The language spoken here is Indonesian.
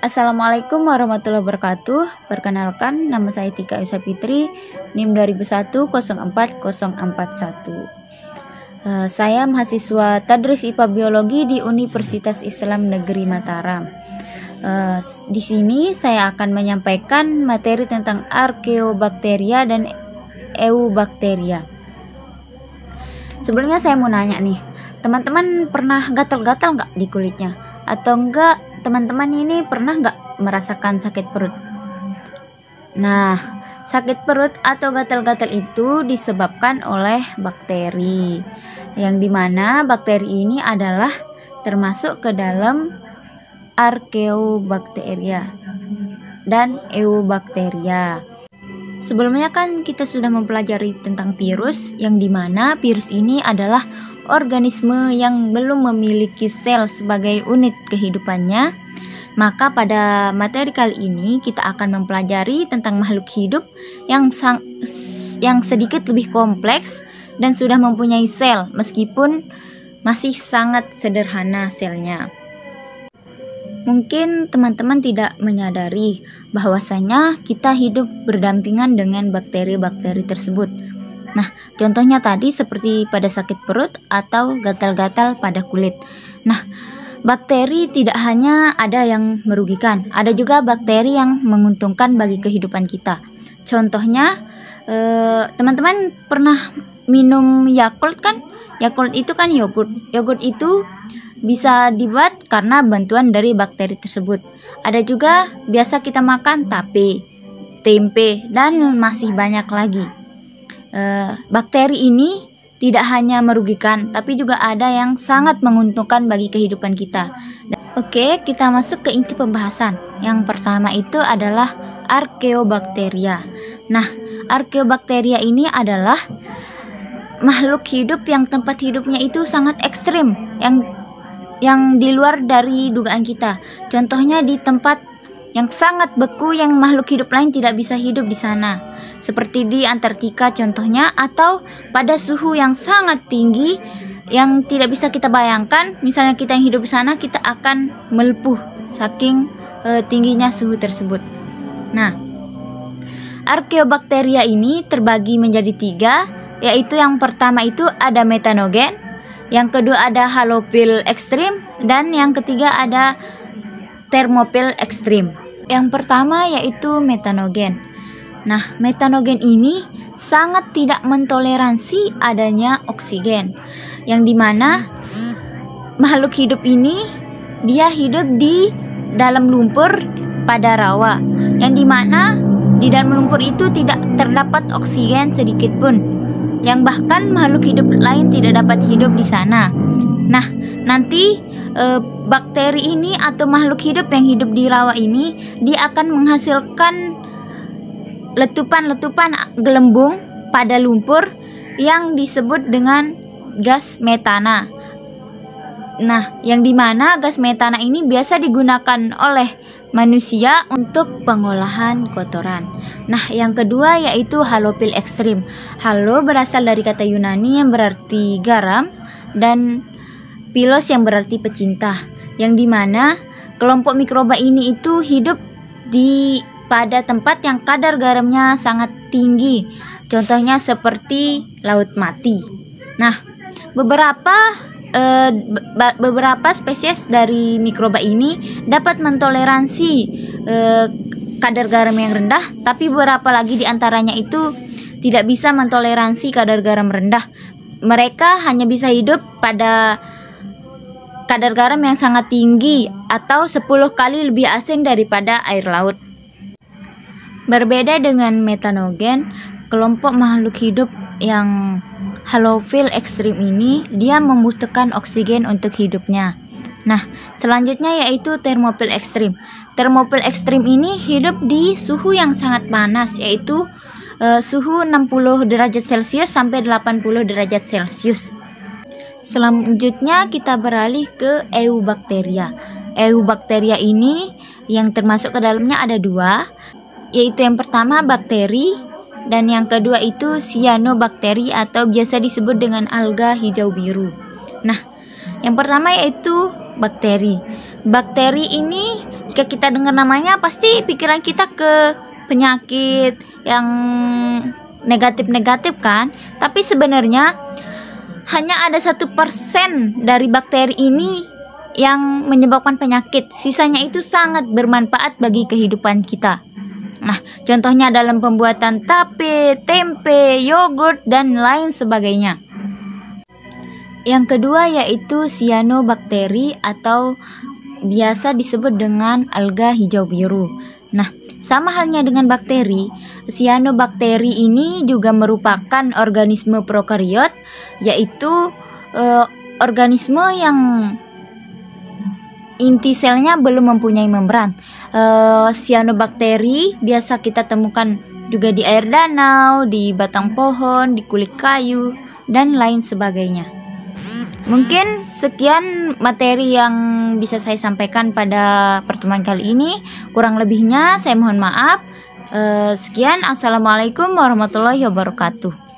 Assalamualaikum warahmatullahi wabarakatuh. Perkenalkan, nama saya Tika Isa Fitri, NIM 2001-04041. Saya mahasiswa Tadris IPA Biologi di Universitas Islam Negeri Mataram. Di sini saya akan menyampaikan materi tentang Archaeobacteria dan Eubacteria. Sebelumnya saya mau nanya nih, teman-teman pernah gatal-gatal nggak di kulitnya? Atau enggak teman-teman ini pernah nggak merasakan sakit perut? Nah, sakit perut atau gatal-gatal itu disebabkan oleh bakteri, yang dimana bakteri ini adalah termasuk ke dalam Archaeobacteria dan Eubacteria. Sebelumnya kan kita sudah mempelajari tentang virus, yang dimana virus ini adalah organisme yang belum memiliki sel sebagai unit kehidupannya. Maka pada materi kali ini kita akan mempelajari tentang makhluk hidup yang sedikit lebih kompleks dan sudah mempunyai sel meskipun masih sangat sederhana selnya. Mungkin teman-teman tidak menyadari bahwasanya kita hidup berdampingan dengan bakteri-bakteri tersebut. Nah, contohnya tadi seperti pada sakit perut atau gatal-gatal pada kulit. Nah, bakteri tidak hanya ada yang merugikan, ada juga bakteri yang menguntungkan bagi kehidupan kita. Contohnya, teman-teman pernah minum Yakult kan? Yakult itu kan yogurt. Yogurt itu bisa dibuat karena bantuan dari bakteri tersebut. Ada juga biasa kita makan tape, tempe, dan masih banyak lagi. Bakteri ini tidak hanya merugikan, tapi juga ada yang sangat menguntungkan bagi kehidupan kita. Oke, kita masuk ke inti pembahasan. Yang pertama itu adalah Archaeobacteria. Nah, Archaeobacteria ini adalah makhluk hidup yang tempat hidupnya itu sangat ekstrim, yang di luar dari dugaan kita. Contohnya di tempat yang sangat beku yang makhluk hidup lain tidak bisa hidup di sana. Seperti di Antartika contohnya, atau pada suhu yang sangat tinggi yang tidak bisa kita bayangkan. Misalnya kita yang hidup di sana, kita akan melepuh saking tingginya suhu tersebut. Nah, Archaeobacteria ini terbagi menjadi 3, yaitu yang pertama itu ada metanogen, yang kedua ada halofil ekstrim, dan yang ketiga ada termofil ekstrim. Yang pertama yaitu metanogen. Nah, metanogen ini sangat tidak mentoleransi adanya oksigen, yang dimana makhluk hidup ini dia hidup di dalam lumpur pada rawa, yang dimana di dalam lumpur itu tidak terdapat oksigen sedikit pun, yang bahkan makhluk hidup lain tidak dapat hidup di sana. Nah, nanti bakteri ini atau makhluk hidup yang hidup di rawa ini, dia akan menghasilkan letupan-letupan gelembung pada lumpur yang disebut dengan gas metana. Nah, yang dimana gas metana ini biasa digunakan oleh manusia untuk pengolahan kotoran. Nah, yang kedua yaitu halofil ekstrim. Halo berasal dari kata Yunani yang berarti garam, dan pilos yang berarti pecinta, yang dimana kelompok mikroba ini itu hidup pada tempat yang kadar garamnya sangat tinggi. Contohnya seperti laut mati. Nah, beberapa spesies dari mikroba ini dapat mentoleransi kadar garam yang rendah, tapi beberapa lagi diantaranya itu tidak bisa mentoleransi kadar garam rendah. Mereka hanya bisa hidup pada kadar garam yang sangat tinggi atau 10 kali lebih asin daripada air laut. Berbeda dengan metanogen, kelompok makhluk hidup yang halofil ekstrim ini dia membutuhkan oksigen untuk hidupnya. Nah, selanjutnya yaitu termofil ekstrim. Termofil ekstrim ini hidup di suhu yang sangat panas, yaitu suhu 60 derajat Celcius sampai 80 derajat Celcius. Selanjutnya kita beralih ke Eubacteria. Eubacteria ini yang termasuk ke dalamnya ada 2, yaitu yang pertama bakteri, dan yang kedua itu cyanobacteria atau biasa disebut dengan alga hijau biru. Nah, yang pertama yaitu bakteri. Bakteri ini Jika kita dengar namanya, pasti pikiran kita ke penyakit yang negatif-negatif kan. Tapi sebenarnya hanya ada 1% dari bakteri ini yang menyebabkan penyakit. Sisanya itu sangat bermanfaat bagi kehidupan kita. Nah, contohnya dalam pembuatan tape, tempe, yogurt, dan lain sebagainya. Yang kedua yaitu cyanobacteria atau biasa disebut dengan alga hijau biru. Nah, sama halnya dengan bakteri, cyanobacteria ini juga merupakan organisme prokariot, yaitu organisme yang inti selnya belum mempunyai membran. Cyanobacteria biasa kita temukan juga di air danau, di batang pohon, di kulit kayu, dan lain sebagainya. Mungkin sekian materi yang bisa saya sampaikan pada pertemuan kali ini. Kurang lebihnya saya mohon maaf. Sekian, assalamualaikum warahmatullahi wabarakatuh.